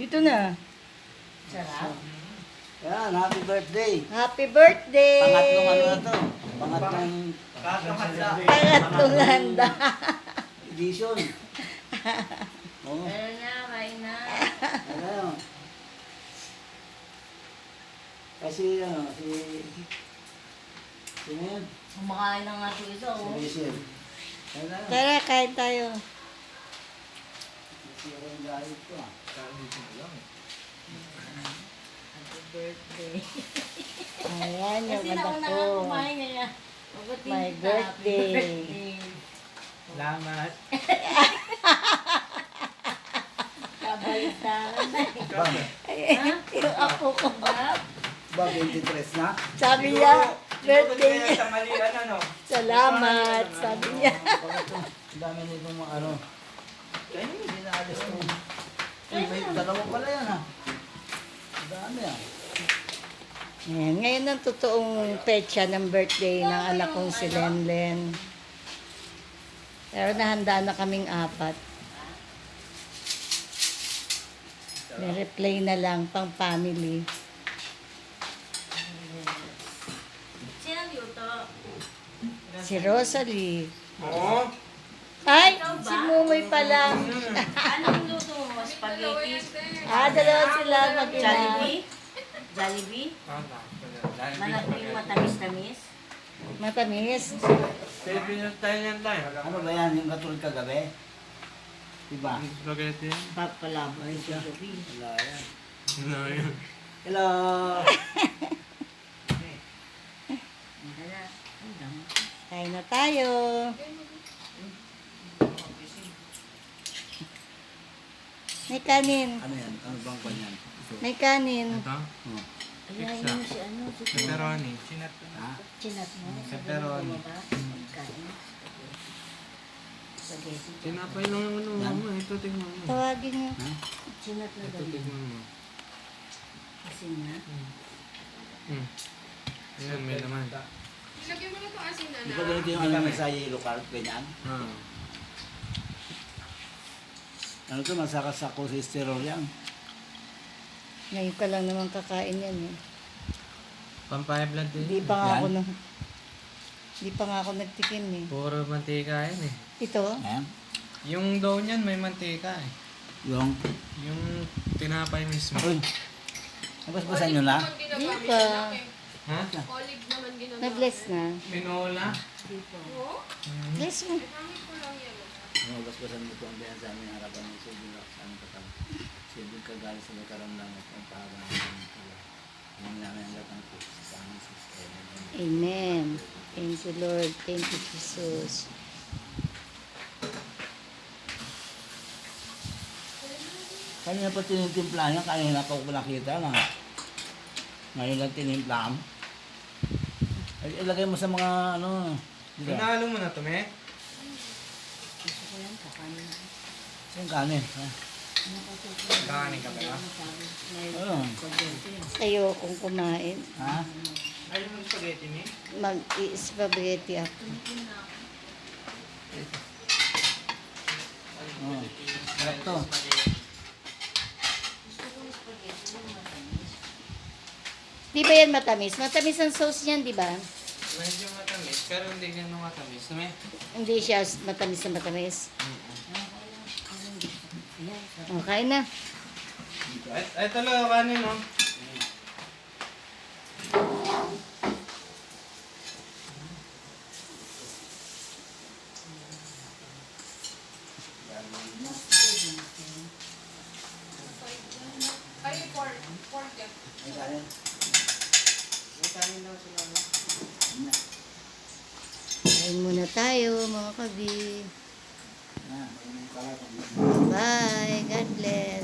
Dito na. Sarap. Yan, happy birthday. Happy birthday! Pangatlong ano na to? Pangatlong Pangatlong handa. edition. Oo. Meron na, kain na. Ano? Kasi ano, sino yun? Kumakain na nga ito isa, Si oh. Rachel. Ano? Tara, kain tayo. Sira yung diet ko ah. Happy birthday. Ayan yung Kasi anak nauna ko. nga kumain niya. Mabuting My kita. birthday. Happy birthday. Salamat. Kabaliktaran na eh. Bang, Yung apo ko. ba 23 na? Sabi niya, birthday Kaya niya. sa malian, ano? Salamat. Sabi niya. Ang dami nitong mga ano. Kaya hindi na alis ko. Uy, may dalawa pala yan ah. Ang dami ah. Ayan, ngayon ang totoong petsa ng birthday ng anak kong si Lenlen. Pero nahanda na kaming apat. May replay na lang pang family. Sino luto? Si Rosalie. Oo. Ay, si Mumoy pala. Anong luto mo? Spaghetti? Dalawa sila mag-ina. Jollibee? Jollibee? Yung matamis-tamis? Matamis. Filipino style yan tayo. Ano ba yan? Yung katulad kagabi? Diba? Spaghetti yan. Papalabay siya. Wala yan. Ano yun? Hello! Kain na tayo. May kanin. Ano yan? Ano bang kwan yan? Ito. May kanin. Ito? Oh. Ayan yun si ano, si Pepperoni. Chinat. Ha? Chinat mo. Pepperoni. Kain. Spaghetti. Tinapay lang yung ano Yan. mo. Ito tingnan mo. Tawagin niyo. Ha? Chinat na Ito daw. tingnan mo. Asin na. Ayan, may naman. Lagyan mo na itong asin na Di ba ganito yung alam sa yellow card? Ganyan? Ah. Ano to? Masaka sa cholesterol yan. Ngayon ka lang naman kakain yan eh. Pampaya blood din. Hindi pa nga Yan. ako na... Hindi pa nga ako nagtikim eh. Puro mantika yan eh. Ito? Ayan. Yung dough niyan may mantika eh. Yung... Yung tinapay mismo. Uy! Nabasbasan nyo na? Hindi pa. Ha? Olive naman ginagamit. Na-bless na. Pinola? Oo? Bless mo. Gamit ko lang yan. Nabasbasan mo ito ang biyan sa aming harapan ng Sibing Laksan Katal. Sibing Kagalis sa Nagkaroon lang at ang pahagang ng pula. Nang namin ang lahat ng Kristo sa aming sistema. Amen. Thank you, Lord. Thank you, Jesus. Kanina pa tinitimpla niya, kanina pa ko nakita na. Ngayon lang tinimpla mo. Ay, ilagay mo sa mga ano. Diba? Pinalo mo na to, me? Gusto ko yan, kakanin na. Yung kanin. Ha? Kakanin ka ba? Ayun. Sa'yo kung kumain. Ha? Ayaw mo spaghetti, me? Mag-i-spaghetti ako. Oh. Sarap to. Di ba yan matamis? Matamis ang sauce niyan, di ba? Medyo matamis, pero hindi ganun matamis. Me? Hindi siya matamis na matamis. O, kain na. Ito lang, kanin, no? Ay, pork. Pork yan. May kanin. May kanin daw sila, no? Kain muna tayo, mga kabi. Ah, may kalat. Bye. God bless.